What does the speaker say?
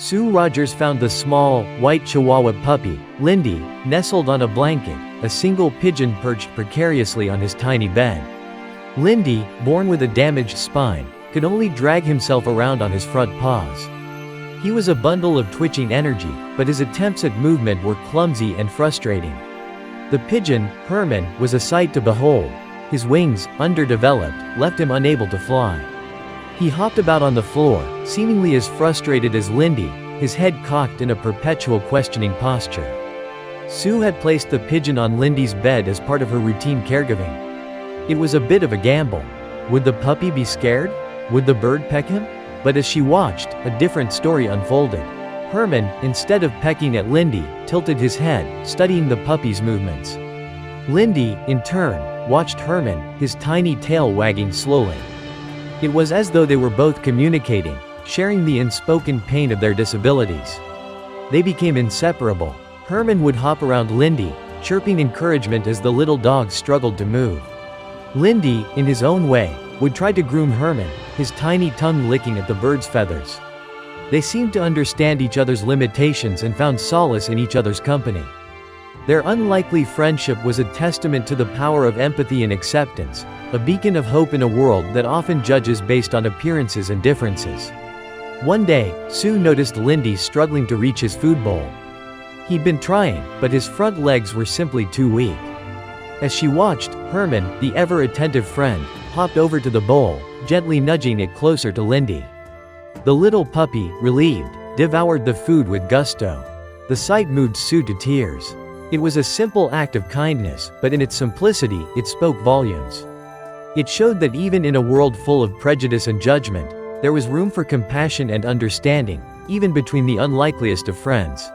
Sue Rogers found the small, white Chihuahua puppy, Lindy, nestled on a blanket, a single pigeon perched precariously on his tiny bed. Lindy, born with a damaged spine, could only drag himself around on his front paws. He was a bundle of twitching energy, but his attempts at movement were clumsy and frustrating. The pigeon, Herman, was a sight to behold. His wings, underdeveloped, left him unable to fly. He hopped about on the floor, seemingly as frustrated as Lindy, his head cocked in a perpetual questioning posture. Sue had placed the pigeon on Lindy's bed as part of her routine caregiving. It was a bit of a gamble. Would the puppy be scared? Would the bird peck him? But as she watched, a different story unfolded. Herman, instead of pecking at Lindy, tilted his head, studying the puppy's movements. Lindy, in turn, watched Herman, his tiny tail wagging slowly. It was as though they were both communicating, sharing the unspoken pain of their disabilities. They became inseparable. Herman would hop around Lindy, chirping encouragement as the little dog struggled to move. Lindy, in his own way, would try to groom Herman, his tiny tongue licking at the bird's feathers. They seemed to understand each other's limitations and found solace in each other's company. Their unlikely friendship was a testament to the power of empathy and acceptance, a beacon of hope in a world that often judges based on appearances and differences. One day, Sue noticed Lindy struggling to reach his food bowl. He'd been trying, but his front legs were simply too weak. As she watched, Herman, the ever-attentive friend, hopped over to the bowl, gently nudging it closer to Lindy. The little puppy, relieved, devoured the food with gusto. The sight moved Sue to tears. It was a simple act of kindness, but in its simplicity, it spoke volumes. It showed that even in a world full of prejudice and judgment, there was room for compassion and understanding, even between the unlikeliest of friends.